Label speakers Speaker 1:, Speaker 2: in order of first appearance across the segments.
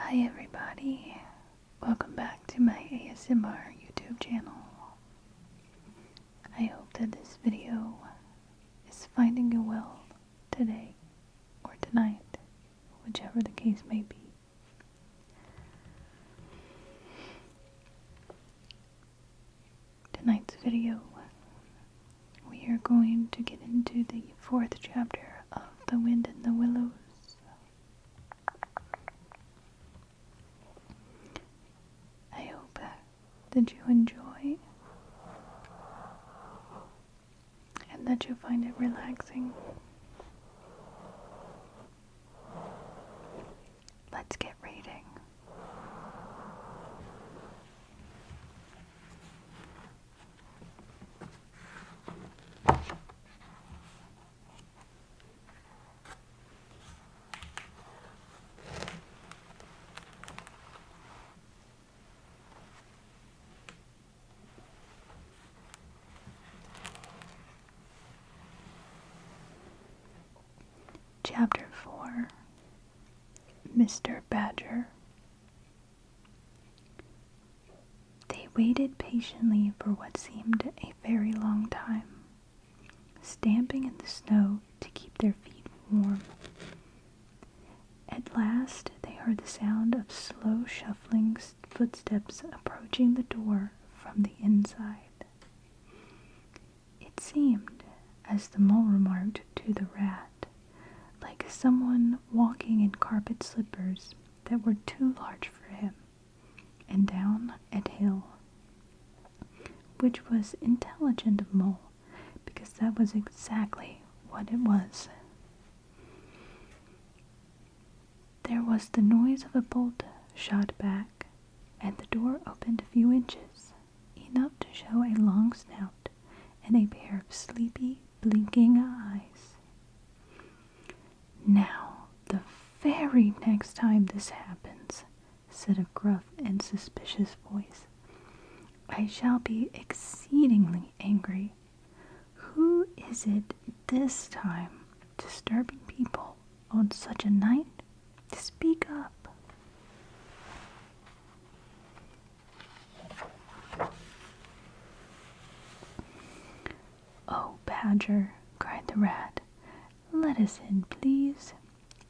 Speaker 1: Hi everybody, welcome back to my ASMR YouTube channel. I hope that this video is finding you well today or tonight, whichever the case may be. Tonight's video, we are going to get into the 4th chapter of The Wind in the Willows. Did you enjoy and that you find it relaxing? Let's get reading. Chapter 4, Mr. Badger. They waited patiently for what seemed a very long time, stamping in the snow to keep their feet warm. At last they heard the sound of slow shuffling footsteps approaching the door from the inside. It seemed, as the mole remarked to the rat, like someone walking in carpet slippers that were too large for him, and down a hill, which was intelligent of Mole, because that was exactly what it was. There was the noise of a bolt shot back, and the door opened a few inches, enough to show a long snout and a pair of sleepy, blinking eyes. "Now, the very next time this happens," said a gruff and suspicious voice, "I shall be exceedingly angry. Who is it this time, disturbing people on such a night? Speak up." "Oh, Badger," cried the rat, "let us in, please.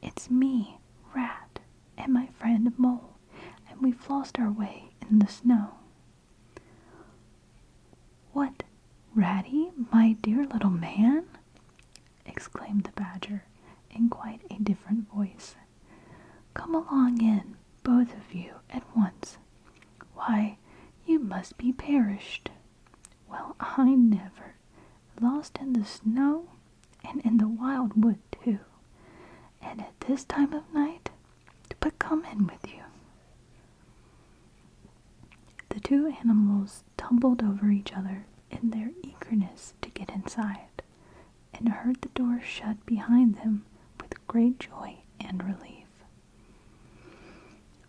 Speaker 1: It's me, Rat, and my friend Mole, and we've lost our way in the snow." "What, Ratty, my dear little man?" exclaimed the Badger in quite a different voice. "Come along in, both of you, at once. Why, you must be perished. Well, I never. Lost in the snow, and in the wild wood, too. And at this time of night? But come in with you." The two animals tumbled over each other in their eagerness to get inside, and heard the door shut behind them with great joy and relief.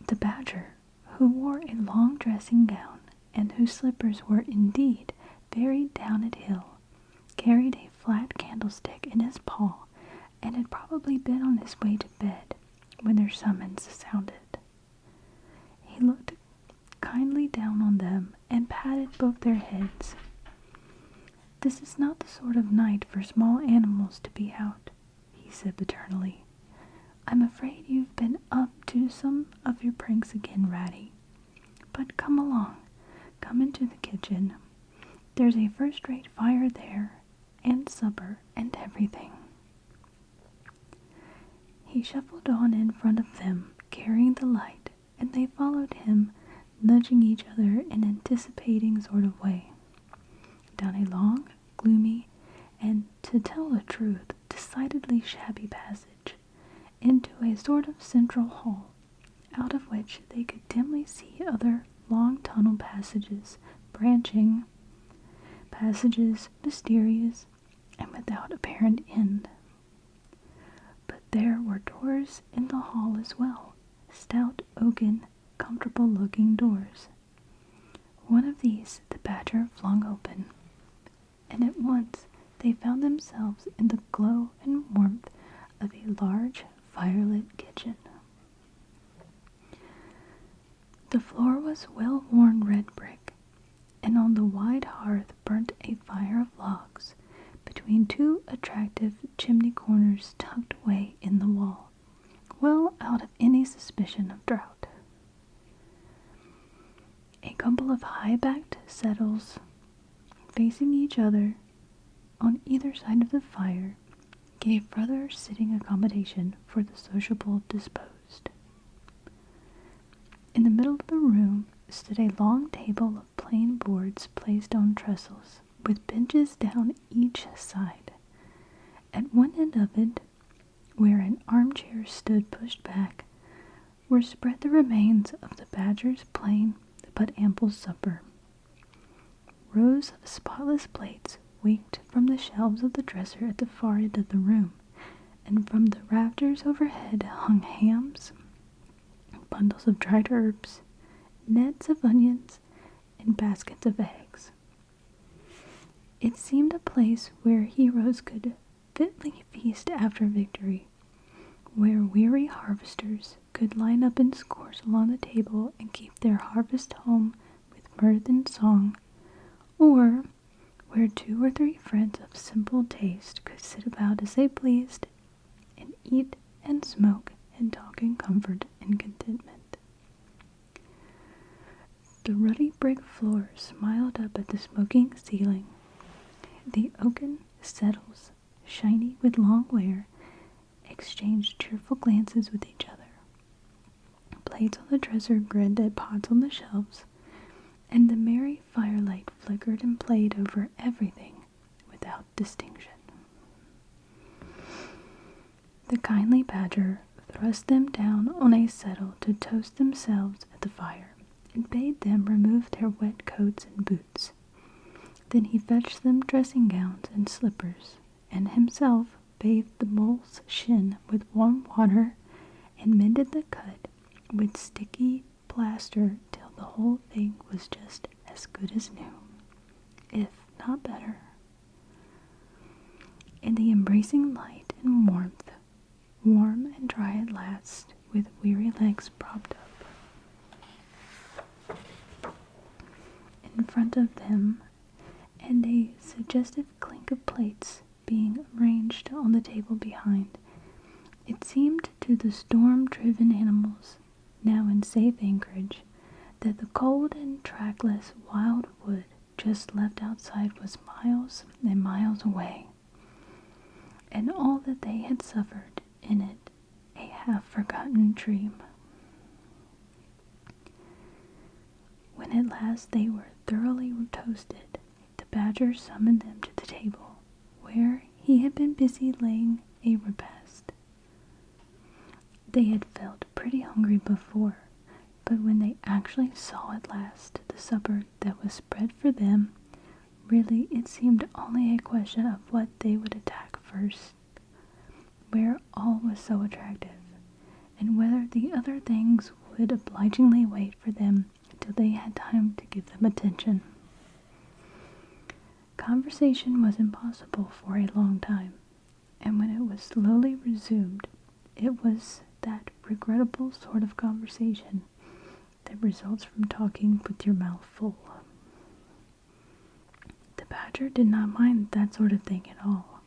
Speaker 1: The Badger, who wore a long dressing gown, and whose slippers were indeed very down at heel, carried a flat candlestick in his paw, and had probably been on his way to bed when their summons sounded. He looked kindly down on them and patted both their heads. "This is not the sort of night for small animals to be out," he said paternally. "I'm afraid you've been up to some of your pranks again, Ratty. But come along, come into the kitchen. There's a first-rate fire there, and supper and everything." He shuffled on in front of them, carrying the light, and they followed him, nudging each other in an anticipating sort of way, down a long, gloomy, and, to tell the truth, decidedly shabby passage, into a sort of central hall, out of which they could dimly see other long tunnel passages, branching, passages mysterious and without apparent end. But there were doors in the hall as well, stout, oaken, comfortable-looking doors. One of these the Badger flung open, and at once they found themselves in the glow and warmth of a large firelit kitchen. The floor was well-worn red brick, and on the wide hearth burnt a fire of logs between two attractive chimney corners tucked away in the wall, well out of any suspicion of draught. A couple of high-backed settles facing each other on either side of the fire gave further sitting accommodation for the sociable disposed. In the middle of the room stood a long table of plain boards placed on trestles, with benches down each side. At one end of it, where an armchair stood pushed back, were spread the remains of the badger's plain but ample supper. Rows of spotless plates winked from the shelves of the dresser at the far end of the room, and from the rafters overhead hung hams, bundles of dried herbs, nets of onions, and baskets of eggs. It seemed a place where heroes could fitly feast after victory, where weary harvesters could line up in scores along the table and keep their harvest home with mirth and song, or where 2 or 3 friends of simple taste could sit about as they pleased and eat and smoke and talk in comfort and contentment. The ruddy brick floor smiled up at the smoking ceiling. The oaken settles, shiny with long wear, exchanged cheerful glances with each other. Plates on the dresser grinned at pots on the shelves, and the merry firelight flickered and played over everything without distinction. The kindly badger thrust them down on a settle to toast themselves at the fire, and bade them remove their wet coats and boots. Then he fetched them dressing gowns and slippers, and himself bathed the mole's shin with warm water, and mended the cut with sticky plaster till the whole thing was just as good as new, if not better. In the embracing light and warmth, warm and dry at last, with weary legs propped up in front of them, and a suggestive clink of plates being arranged on the table behind, it seemed to the storm-driven animals, now in safe anchorage, that the cold and trackless wild wood just left outside was miles and miles away, and all that they had suffered in it a half-forgotten dream. When at last they were thoroughly toasted, the badger summoned them to the table, where he had been busy laying a repast. They had felt pretty hungry before, but when they actually saw at last the supper that was spread for them, really it seemed only a question of what they would attack first, where all was so attractive, and whether the other things would obligingly wait for them till they had time to give them attention. Conversation was impossible for a long time, and when it was slowly resumed, it was that regrettable sort of conversation that results from talking with your mouth full. The badger did not mind that sort of thing at all,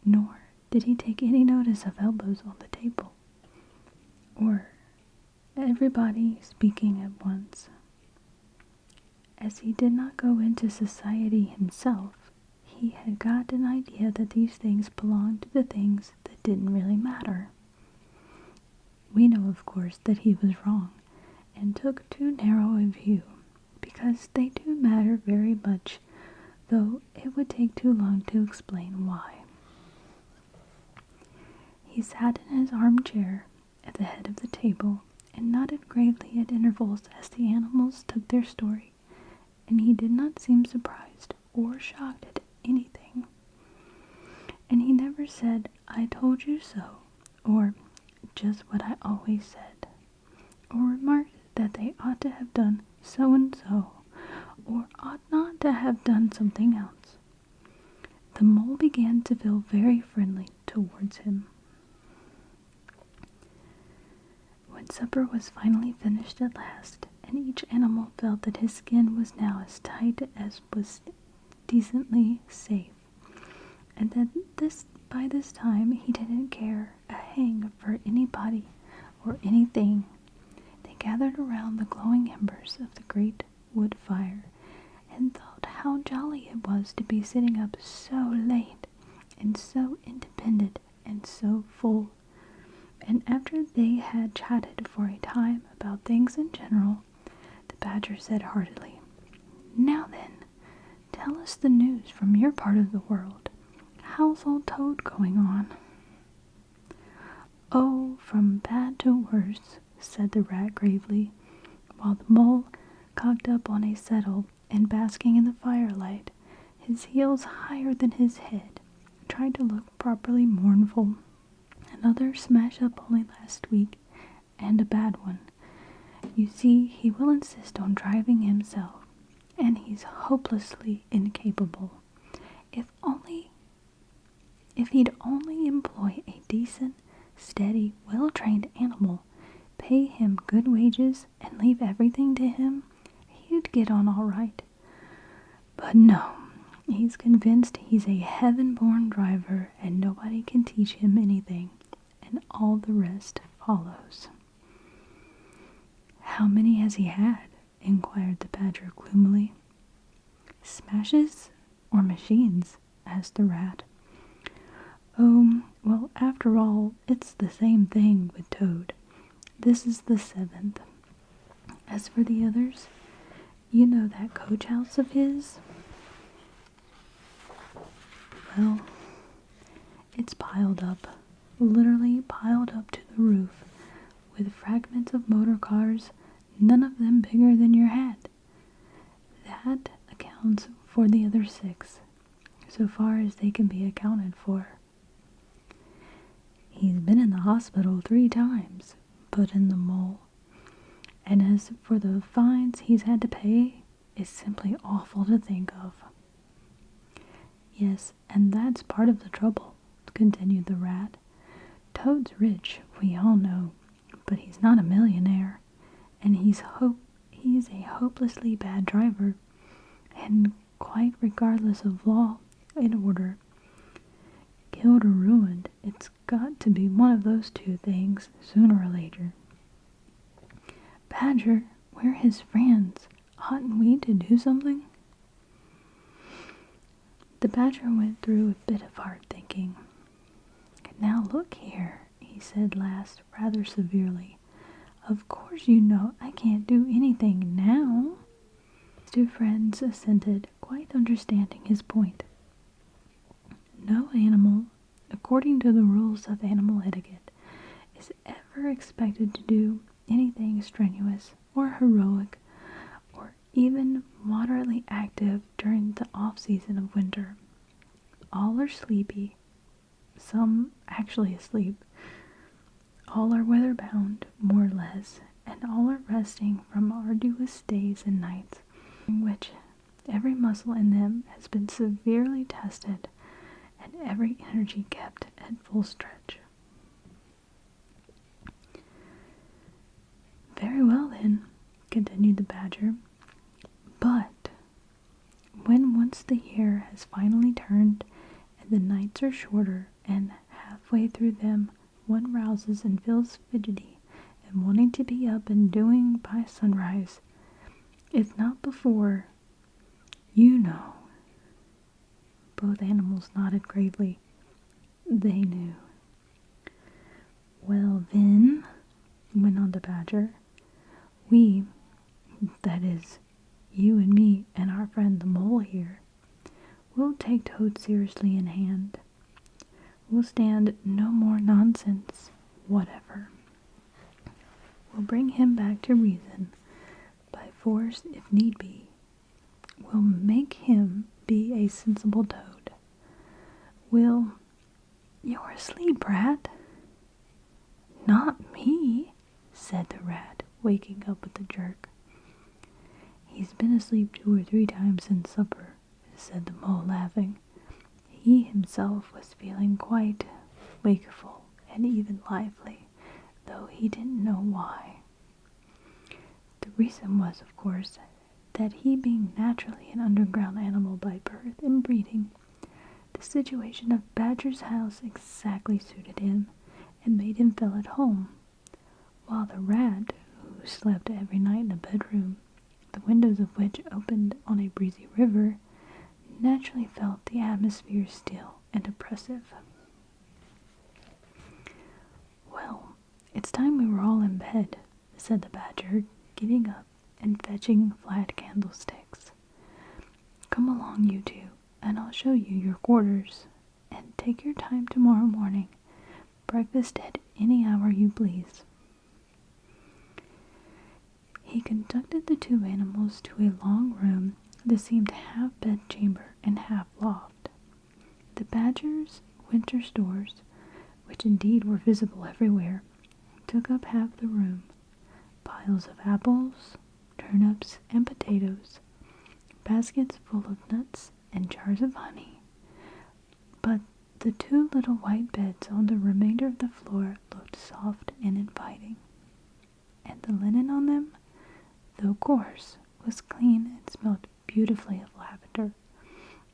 Speaker 1: nor did he take any notice of elbows on the table, or everybody speaking at once. As he did not go into society himself, he had got an idea that these things belonged to the things that didn't really matter. We know, of course, that he was wrong, and took too narrow a view, because they do matter very much, though it would take too long to explain why. He sat in his armchair at the head of the table, and nodded gravely at intervals as the animals took their story, and he did not seem surprised or shocked at anything. And he never said, "I told you so," or "just what I always said," or remarked that they ought to have done so and so, or ought not to have done something else. The mole began to feel very friendly towards him. When Supper was finally finished at last, and each animal felt that his skin was now as tight as was decently safe, and that by this time he didn't care a hang for anybody or anything. They gathered around the glowing embers of the great wood fire and thought how jolly it was to be sitting up so late and so independent and so full. And after they had chatted for a time about things in general, the Badger said heartily, "Now then, tell us the news from your part of the world. How's old Toad going on?" "Oh, from bad to worse," said the Rat gravely, while the Mole, cocked up on a settle and basking in the firelight, his heels higher than his head, tried to look properly mournful. "Another smash up only last week, and a bad one. You see, he will insist on driving himself, and he's hopelessly incapable. If he'd only employ a decent, steady, well-trained animal, pay him good wages, and leave everything to him, he'd get on all right. But no, he's convinced he's a heaven-born driver, and nobody can teach him anything, and all the rest follows." "How many has he had?" inquired the Badger gloomily. "Smashes or machines?" asked the Rat. "Oh, well, after all, it's the same thing with Toad. This is the 7th. As for the others, you know that coach house of his? Well, it's piled up, literally piled up to the roof, with fragments of motor cars, none of them bigger than your head. That accounts for the other 6, so far as they can be accounted for." "He's been in the hospital 3 times, put in the Mole. "And as for the fines he's had to pay, it's simply awful to think of." "Yes, and that's part of the trouble," continued the Rat. "Toad's rich, we all know, but he's not a millionaire, and he's a hopelessly bad driver, and quite regardless of law and order. Killed or ruined, it's got to be one of those 2 things, sooner or later." "Badger, we're his friends. Oughtn't we to do something?" The Badger went through a bit of hard thinking. "Now look here," he said last, rather severely. "Of course you know I can't do anything now." His 2 friends assented, quite understanding his point. No animal, according to the rules of animal etiquette, is ever expected to do anything strenuous or heroic or even moderately active during the off-season of winter. All are sleepy, some actually asleep. All are weather-bound, more or less, and all are resting from arduous days and nights, in which every muscle in them has been severely tested and every energy kept at full stretch. "Very well, then," continued the Badger, "but when once the year has finally turned and the nights are shorter, and halfway through them one rouses and feels fidgety and wanting to be up and doing by sunrise, if not before, you know." Both animals nodded gravely. They knew. "Well then," went on the Badger, "we, that is, you and me and our friend the Mole here, will take Toad seriously in hand. We'll stand no more nonsense whatever. We'll bring him back to reason, by force if need be. We'll make him be a sensible Toad. You're asleep, Rat." "Not me," said the Rat, waking up with a jerk. "He's been asleep 2 or 3 times since supper," said the Mole, laughing. He himself was feeling quite wakeful and even lively, though he didn't know why. The reason was, of course, that he being naturally an underground animal by birth and breeding, the situation of Badger's house exactly suited him and made him feel at home, while the rat, who slept every night in a bedroom, the windows of which opened on a breezy river, naturally felt the atmosphere still and oppressive. "Well, it's time we were all in bed," said the Badger, getting up and fetching flat candlesticks. "Come along, you two, and I'll show you your quarters, and take your time tomorrow morning. Breakfast at any hour you please." He conducted the two animals to a long room that seemed half bedchamber and half loft. The Badger's winter stores, which indeed were visible everywhere, took up half the room. Piles of apples, turnips, and potatoes, baskets full of nuts, and jars of honey. But the two little white beds on the remainder of the floor looked soft and inviting, and the linen on them, though coarse, was clean and smelled beautifully of lavender,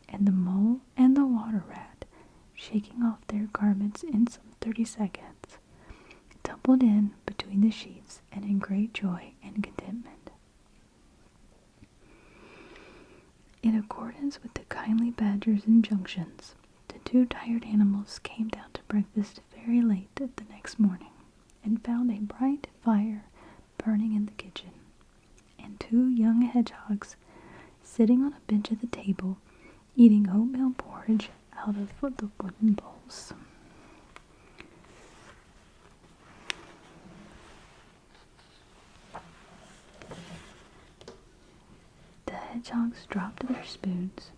Speaker 1: and the mole and the water rat, shaking off their garments in some 30 seconds, tumbled in between the sheets and in great joy and contentment. In accordance with the kindly Badger's injunctions, the two tired animals came down to breakfast very late the next morning, and found a bright fire burning in the kitchen, and two young hedgehogs sitting on a bench at the table, eating oatmeal porridge out of the wooden bowls. The hedgehogs dropped their spoons,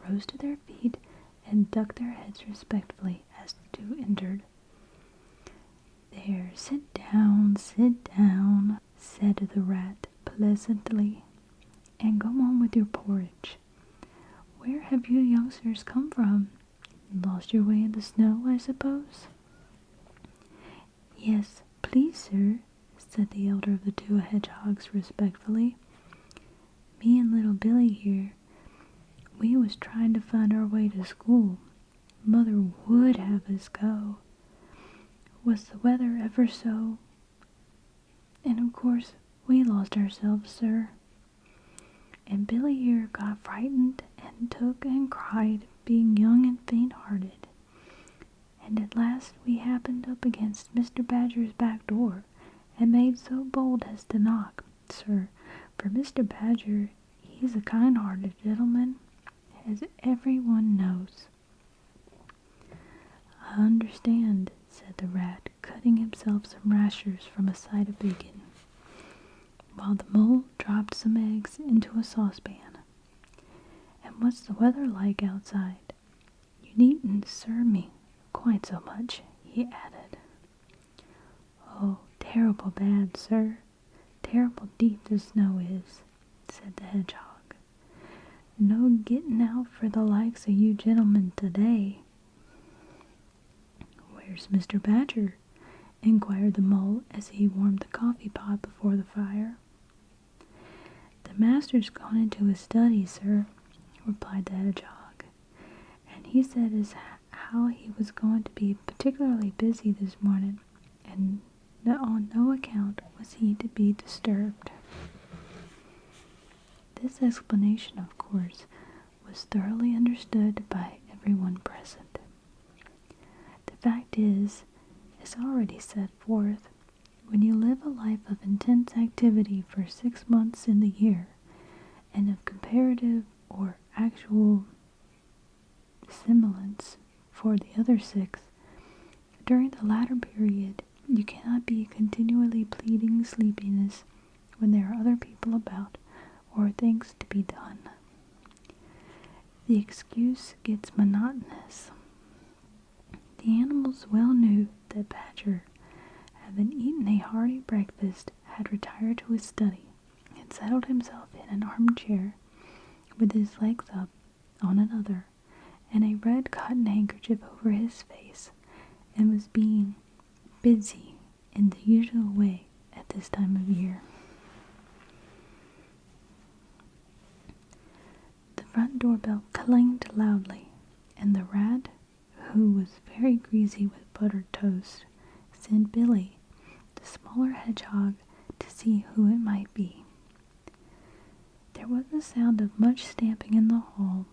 Speaker 1: rose to their feet, and ducked their heads respectfully as the two entered. "There, sit down, said the rat pleasantly, "and go on with your porridge. Where have you youngsters come from? Lost your way in the snow, I suppose?" "Yes, please, sir," said the elder of the two hedgehogs respectfully. "Me and little Billy here, we was trying to find our way to school. Mother would have us go. Was the weather ever so? And of course we lost ourselves, sir. And Billy here got frightened and took and cried, being young and faint-hearted. And at last we happened up against Mr. Badger's back door, and made so bold as to knock, sir, for Mr. Badger, he's a kind-hearted gentleman, as everyone knows." "I understand," said the rat, cutting himself some rashers from a side of bacon, while the mole dropped some eggs into a saucepan. "And what's the weather like outside? You needn't serve me quite so much," he added. "Oh, terrible bad, sir. Terrible deep the snow is," said the hedgehog. "No getting out for the likes of you gentlemen today." "Where's Mr. Badger?" inquired the mole as he warmed the coffee pot before the fire. "The master's gone into his study, sir," replied the hedgehog, "and he said as how he was going to be particularly busy this morning, and on no account was he to be disturbed." This explanation, of course, was thoroughly understood by everyone present. The fact is, as already set forth, when you live a life of intense activity for 6 months in the year, and of comparative or actual semblance for the other 6, during the latter period you cannot be continually pleading sleepiness when there are other people about or things to be done. The excuse gets monotonous. The animals well knew that Badger, having eaten a hearty breakfast, had retired to his study and settled himself in an armchair with his legs up on another and a red cotton handkerchief over his face, and was being busy in the usual way at this time of year. The front doorbell clanged loudly, and the rat, who was very greasy with buttered toast, sent Billy, the smaller hedgehog, to see who it might be. There was a sound of much stamping in the hall,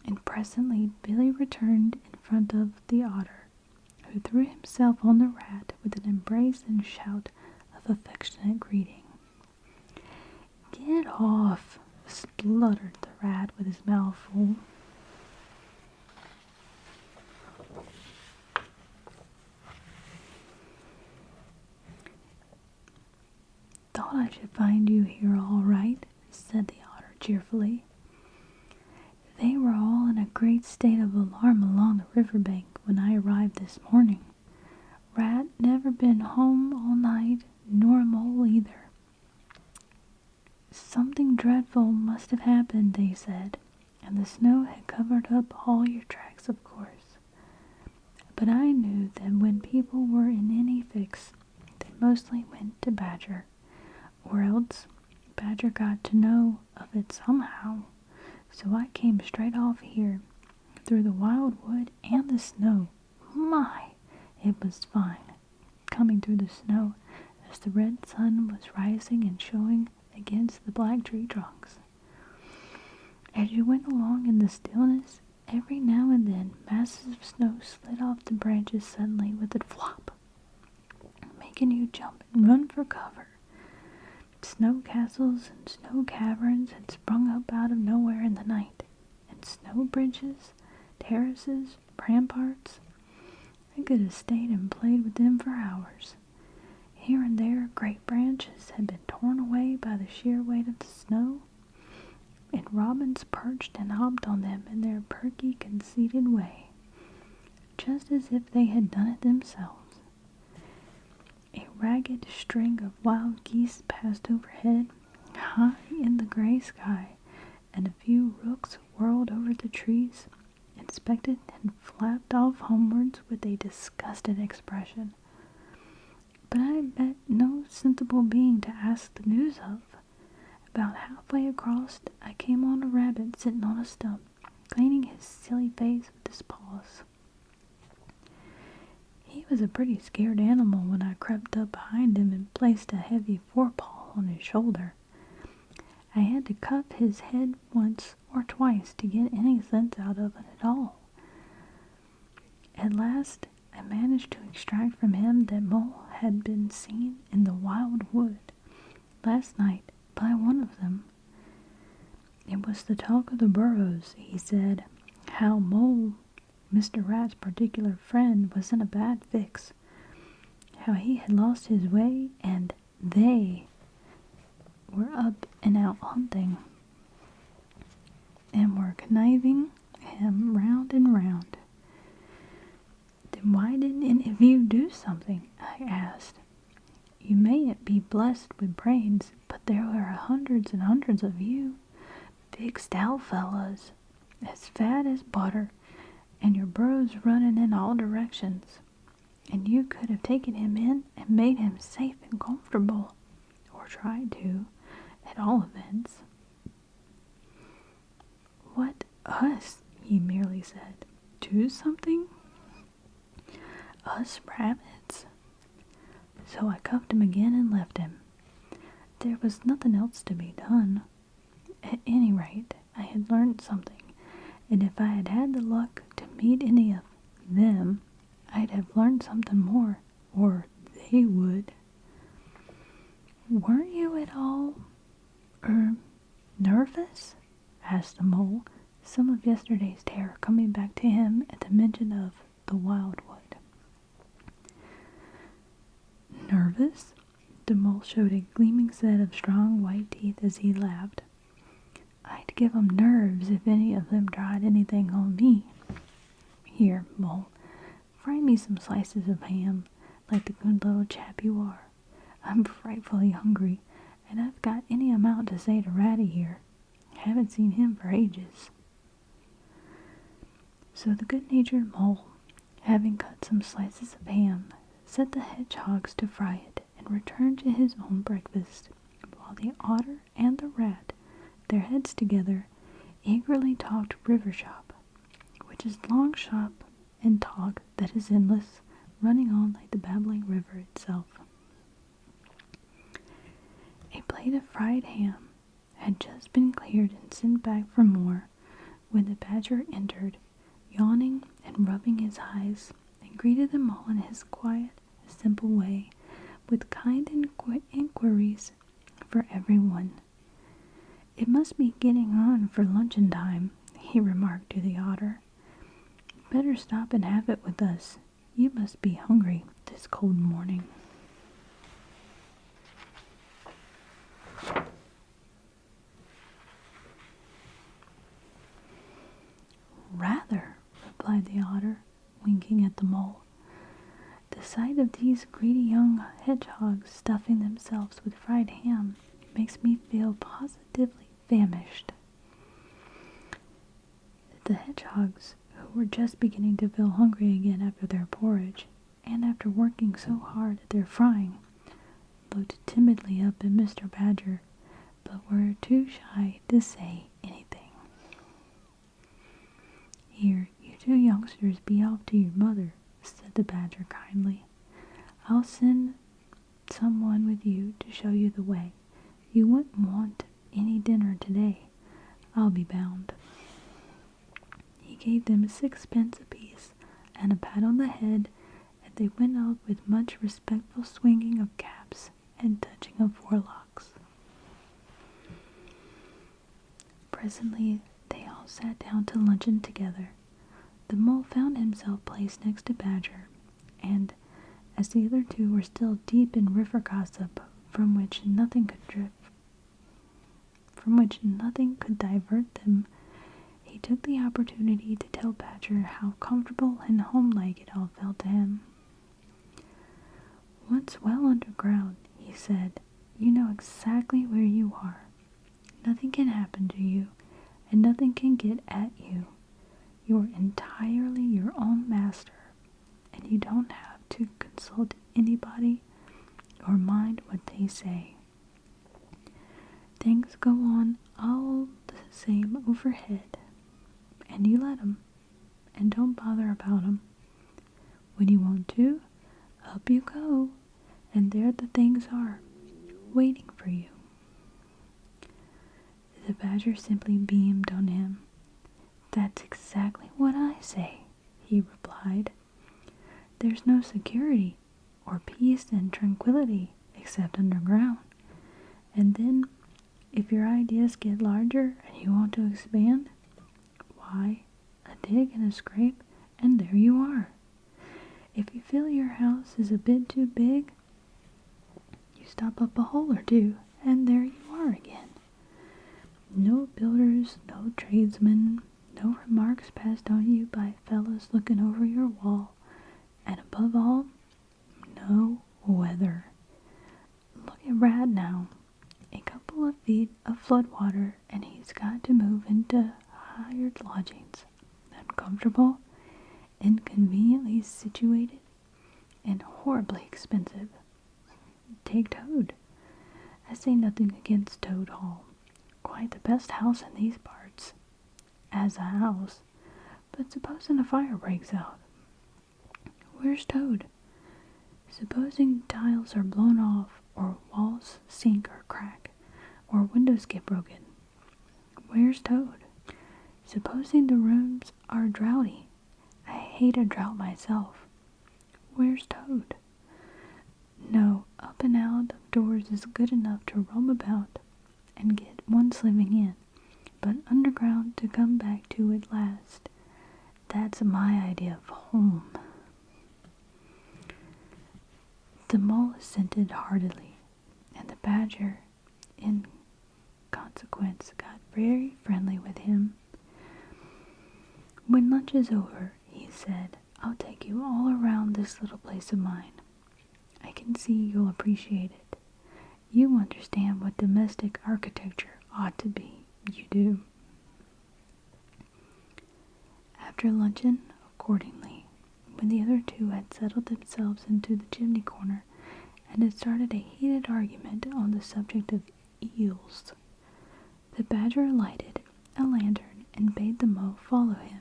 Speaker 1: and presently Billy returned in front of the otter, who threw himself on the rat with an embrace and shout of affectionate greeting. "Get off!" spluttered the rat with his mouth full. "Thought I should find you here all right," said the otter cheerfully. "They were all in a great state of alarm along the river bank when I arrived this morning. Rat never been home all night, nor Mole either. Something dreadful must have happened, they said, and the snow had covered up all your tracks, of course. But I knew that when people were in any fix, they mostly went to Badger, or else Badger got to know of it somehow. So I came straight off here, through the wild wood and the snow. My, it was fine, coming through the snow as the red sun was rising and showing against the black tree trunks. As you went along in the stillness, every now and then masses of snow slid off the branches suddenly with a flop, making you jump and run for cover. Snow castles and snow caverns had sprung up out of nowhere in the night, and snow bridges, terraces, ramparts. I could have stayed and played with them for hours. Here and there great branches had been torn away by the sheer weight of the snow, and robins perched and hopped on them in their perky, conceited way, just as if they had done it themselves. A ragged string of wild geese passed overhead, high in the gray sky, and a few rooks whirled over the trees, inspected and flapped off homewards with a disgusted expression. But I met no sensible being to ask the news of. About halfway across, I came on a rabbit sitting on a stump, cleaning his silly face with his paws. He was a pretty scared animal when I crept up behind him and placed a heavy forepaw on his shoulder. I had to cuff his head once or twice to get any sense out of it at all. At last, I managed to extract from him that Mole had been seen in the wild wood last night by one of them. It was the talk of the burrows, he said, how Mole, Mr. Rat's particular friend, was in a bad fix, how he had lost his way, and they were up and out hunting, and were conniving him round and round. "Then why didn't any of you do something?" I asked. "You mayn't be blessed with brains, but there were hundreds and hundreds of you, big stout fellows, as fat as butter, and your burros running in all directions, and you could have taken him in and made him safe and comfortable, or tried to, at all events." "What, us?" he merely said. "Do something? Us rabbits?" So I cuffed him again and left him. There was nothing else to be done. At any rate, I had learned something, and if I had had the luck to meet any of them, I'd have learned something more, or they would. "Weren't you at all, nervous?" asked the Mole, some of yesterday's terror coming back to him at the mention of the wildwood. "Nervous?" The Mole showed a gleaming set of strong white teeth as he laughed. "I'd give 'em nerves if any of them tried anything on me. Here, Mole, fry me some slices of ham, like the good little chap you are. I'm frightfully hungry, and I've got any amount to say to Ratty here. Haven't seen him for ages." So the good-natured Mole, having cut some slices of ham, set the hedgehogs to fry it, and returned to his own breakfast, while the otter and the rat, their heads together, eagerly talked river shop, which is long shop and talk that is endless, running on like the babbling river itself. A plate of fried ham had just been cleared and sent back for more, when the badger entered, yawning and rubbing his eyes, and greeted them all in his quiet, simple way, with kind inquiries for everyone. "It must be getting on for luncheon time," he remarked to the otter. "Better stop and have it with us. You must be hungry this cold morning." "Rather," replied the otter, winking at the mole. "The sight of these greedy young hedgehogs stuffing themselves with fried ham makes me feel positively famished." The hedgehogs, who were just beginning to feel hungry again after their porridge, and after working so hard at their frying, looked timidly up at Mr. Badger, but were too shy to say anything. "Here, you two youngsters be off to your mother," said the badger kindly. "I'll send someone with you to show you the way. You wouldn't want any dinner today, I'll be bound." He gave them 6 pence apiece and a pat on the head, and they went out with much respectful swinging of caps and touching of forelocks. Presently they all sat down to luncheon together. The mole found himself placed next to Badger, and as the other two were still deep in river gossip from which nothing could divert them, he took the opportunity to tell Badger how comfortable and homelike it all felt to him. "Once well underground," he said, "you know exactly where you are. Nothing can happen to you, and nothing can get at you. You're entirely your own master, and you don't have to consult anybody or mind what they say. Things go on all the same overhead, and you let 'em, and don't bother about 'em. When you want to, up you go, and there the things are, waiting for you." The badger simply beamed on him. "That's exactly what I say," he replied. "There's no security or peace and tranquility except underground. And then, if your ideas get larger and you want to expand, why, a dig and a scrape, and there you are. If you feel your house is a bit too big, you stop up a hole or two, and there you are again. No builders, no tradesmen, no remarks passed on you by fellows looking over your wall, and above all, no weather. Look at Rat now. A couple of feet of flood water, and he's got to move into hired lodgings, uncomfortable, inconveniently situated, and horribly expensive. Take Toad. I say nothing against Toad Hall. Quite the best house in these parts, as a house. But supposing a fire breaks out, where's Toad? Supposing tiles are blown off, or walls sink or crack, or windows get broken, where's Toad? Supposing the rooms are draughty, I hate a drought myself, where's Toad? No, up and out of doors is good enough to roam about and get one's living in, but underground to come back to at last, that's my idea of home." The mole assented heartily, and the badger, in consequence, got very friendly with him. "When lunch is over," he said, "I'll take you all around this little place of mine. I can see you'll appreciate it. You understand what domestic architecture ought to be, you do." After luncheon, accordingly, when the other two had settled themselves into the chimney corner and had started a heated argument on the subject of eels. The badger lighted a lantern and bade the mole follow him.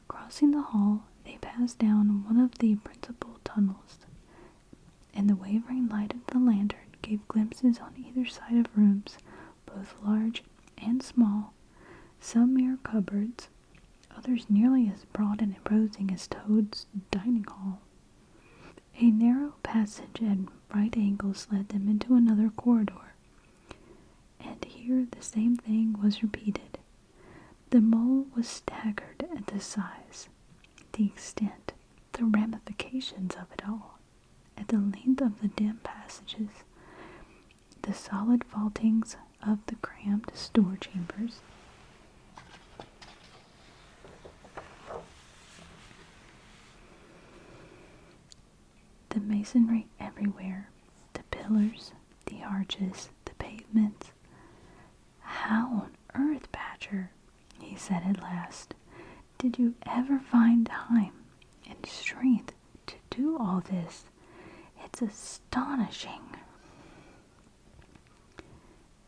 Speaker 1: Crossing the hall, they passed down one of the principal tunnels, and the wavering light of the lantern gave glimpses on either side of rooms, both large and small, some mere cupboards, others nearly as broad and imposing as Toad's dining hall. A narrow passage at right angles led them into another corridor, and here the same thing was repeated. The mole was staggered at the size, the extent, the ramifications of it all, at the length of the dim passages, the solid vaultings of the cramped store chambers. The masonry everywhere, the pillars, the arches, the pavements. "How on earth, Badger," he said at last, "did you ever find time and strength to do all this? It's astonishing."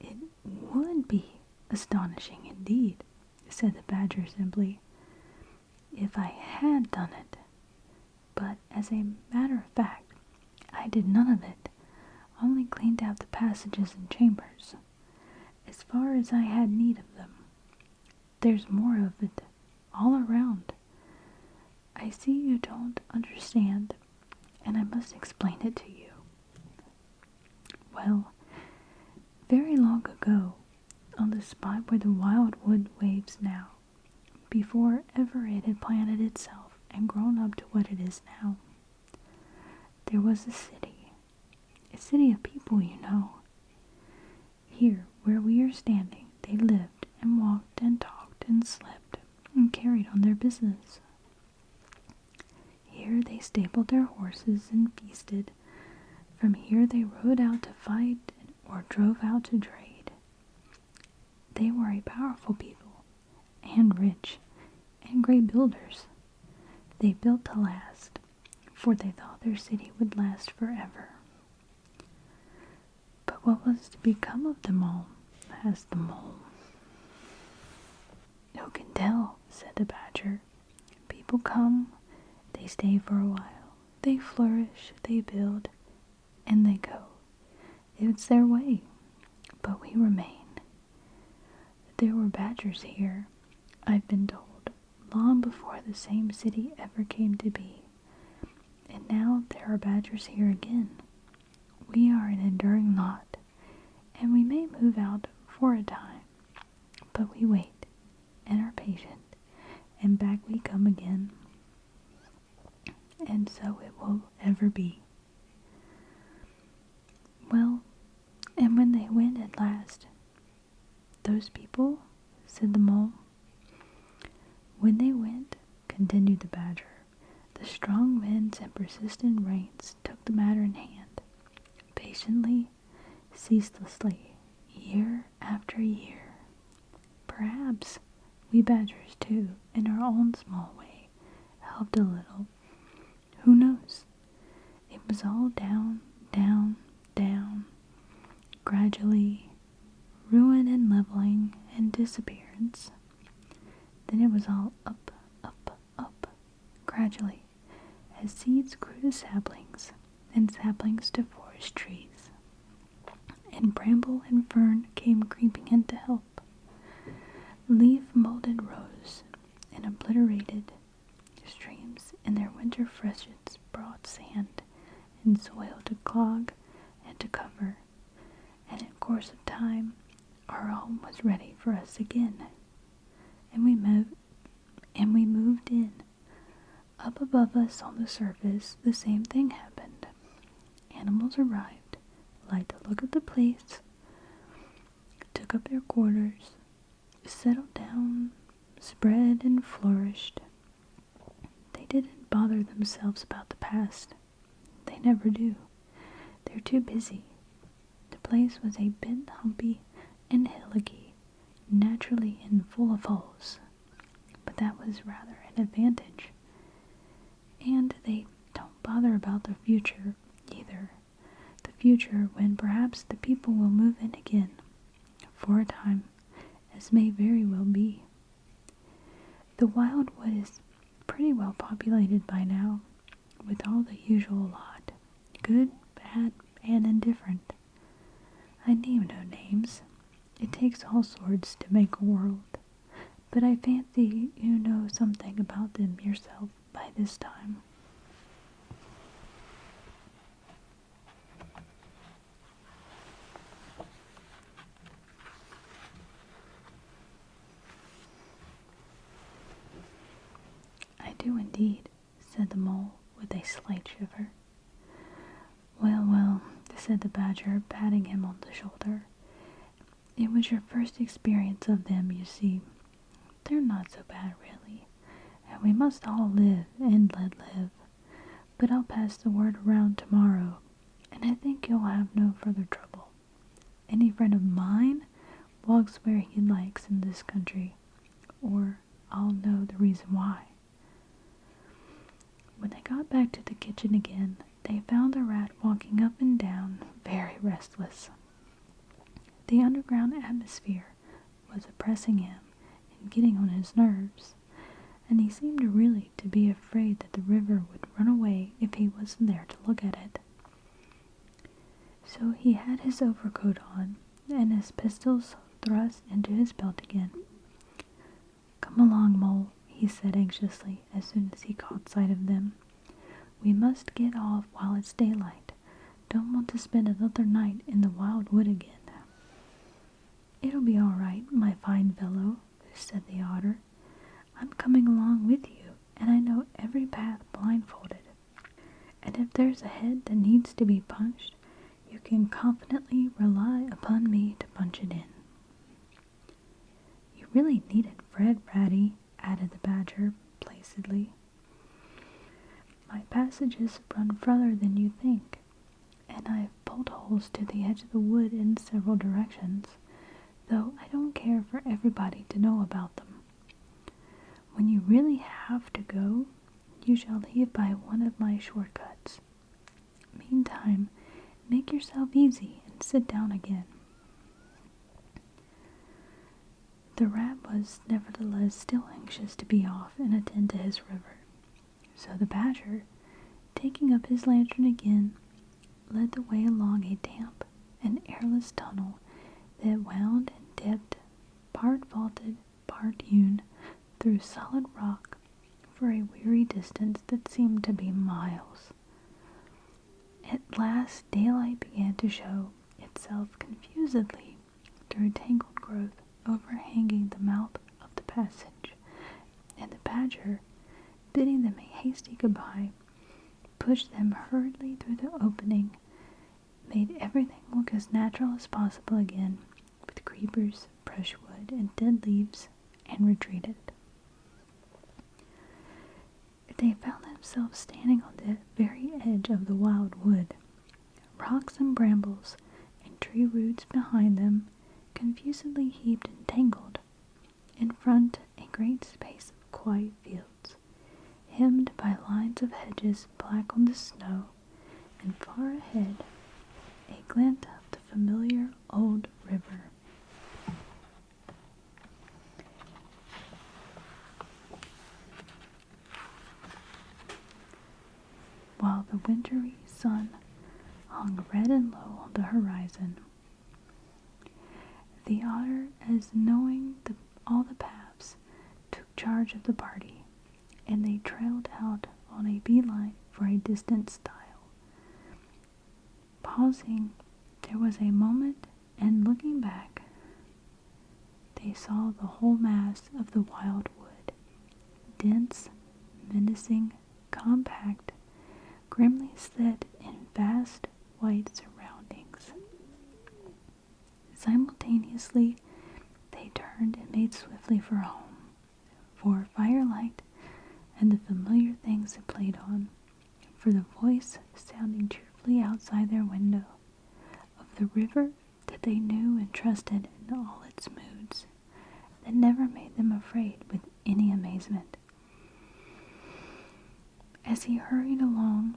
Speaker 1: "It would be astonishing indeed," said the Badger simply, "if I had done it. But as a matter of fact, I did none of it, only cleaned out the passages and chambers, as far as I had need of them. There's more of it all around. I see you don't understand, and I must explain it to you. Well, very long ago, on the spot where the wild wood waves now, before ever it had planted itself and grown up to what it is now, there was a city of people, you know. Here, where we are standing, they lived and walked and talked and slept and carried on their business. Here they stabled their horses and feasted. From here they rode out to fight or drove out to trade. They were a powerful people, and rich, and great builders. They built to last, for they thought their city would last forever." "But what was to become of them all?" asked the mole. "Who can tell?" said the Badger. "People come, they stay for a while, they flourish, they build, and they go. It's their way, but we remain. There were badgers here, I've been told, long before the same city ever came to be. And now there are badgers here again. We are an enduring lot, and we may move out for a time, but we wait, and are patient, and back we come again. And so it will ever be." "Well, and when they went at last, those people?" said the mole. "When they went," continued the Badger, "the strong winds and persistent rains took the matter in hand, patiently, ceaselessly, year after year. Perhaps we badgers, too, in our own small way, helped a little. Who knows? It was all down, down, down, gradually, ruin and leveling and disappearance. Then it was all up, up, up, gradually, as seeds grew to saplings, and saplings to forest trees. And bramble and fern came creeping in to help. Leaf-molded rose and obliterated streams in their winter freshets brought sand and soil to clog and to cover, and in course of time our home was ready for us again. And we moved in. Up above us on the surface, the same thing happened. Animals arrived, liked the look of the place, took up their quarters, settled down, spread and flourished. They didn't bother themselves about the past. They never do. They're too busy. The place was a bit humpy and hillocky, naturally and full of holes, but that was rather an advantage. And they don't bother about the future either. The future when perhaps the people will move in again, for a time, as may very well be. The wildwood is pretty well populated by now, with all the usual lot, good, bad, and indifferent. I name no names. It takes all sorts to make a world, but I fancy you know something about them yourself by this time. I do indeed, said the mole with a slight shiver. Well, well, said the badger, patting him on the shoulder. It was your first experience of them, you see. They're not so bad, really, and we must all live and let live. But I'll pass the word around tomorrow, and I think you'll have no further trouble. Any friend of mine walks where he likes in this country, or I'll know the reason why. When they got back to the kitchen again, they found the rat walking up and down, very restless. The underground atmosphere was oppressing him and getting on his nerves, and he seemed really to be afraid that the river would run away if he wasn't there to look at it. So he had his overcoat on and his pistols thrust into his belt again. "Come along, Mole," he said anxiously as soon as he caught sight of them. "We must get off while it's daylight. Don't want to spend another night in the wild wood again." "It'll be all right, my fine fellow," said the otter. "I'm coming along with you, and I know every path blindfolded. And if there's a head that needs to be punched, you can confidently rely upon me to punch it in." "You really needn't fret, Ratty," added the badger placidly. "My passages run further than you think, and I've bolt holes to the edge of the wood in several directions, though I don't care for everybody to know about them. When you really have to go, you shall leave by one of my shortcuts. Meantime, make yourself easy and sit down again." The rat was nevertheless still anxious to be off and attend to his river, so the badger, taking up his lantern again, led the way along a damp and airless tunnel that wound and dipped, part vaulted, part hewn, through solid rock for a weary distance that seemed to be miles. At last daylight began to show itself confusedly through tangled growth overhanging the mouth of the passage, and the badger, bidding them a hasty goodbye, pushed them hurriedly through the opening, made everything look as natural as possible again, with creepers, brushwood, and dead leaves, and retreated. They found themselves standing on the very edge of the wild wood, rocks and brambles and tree roots behind them, confusedly heaped and tangled. In front, a great space of quiet fields, hemmed by lines of hedges black on the snow, and far ahead, a glint of the familiar old river. While the wintry sun hung red and low on the horizon, the otter, as knowing all the paths, took charge of the party, and they trailed out on a beeline for a distant stile. Pausing, there was a moment, and looking back, they saw the whole mass of the wild wood, dense, menacing, compact, grimly set in vast white surroundings. Simultaneously, they turned and made swiftly for home, for firelight and the familiar things it played on, for the voice sounding cheerfully outside their window, of the river that they knew and trusted in all its moods, that never made them afraid with any amazement. As he hurried along,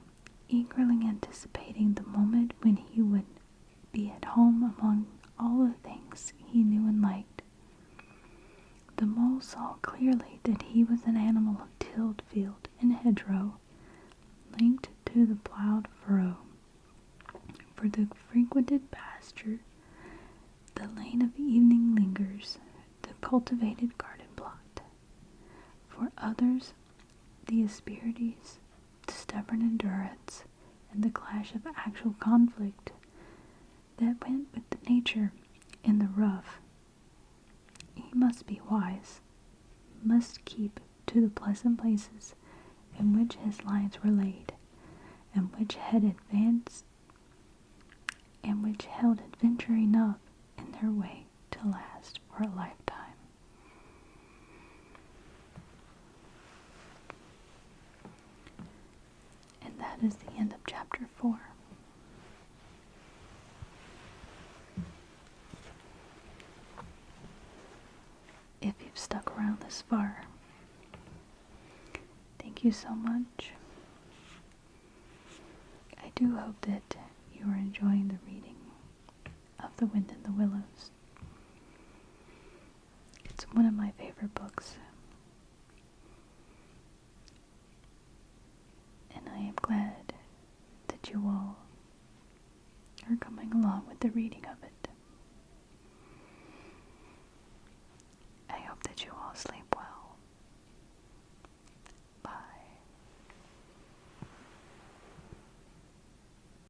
Speaker 1: eagerly anticipating the moment when he would be at home among all the things he knew and liked, the mole saw clearly that he was an animal of tilled field and hedgerow, linked to the plowed furrow. For the frequented pasture, the lane of evening lingers, the cultivated garden plot. For others, the asperities, the stubborn endurance, and the clash of actual conflict that went with the nature in the rough. He must be wise, must keep to the pleasant places in which his lines were laid, and which had advanced, and which held adventure enough in their way to last for a lifetime. And that is the end of chapter 4. If you've stuck around this far, thank you so much. I do hope that you are enjoying the reading of The Wind in the Willows. It's one of my favorite books, and I am glad that you all are coming along with the reading of it.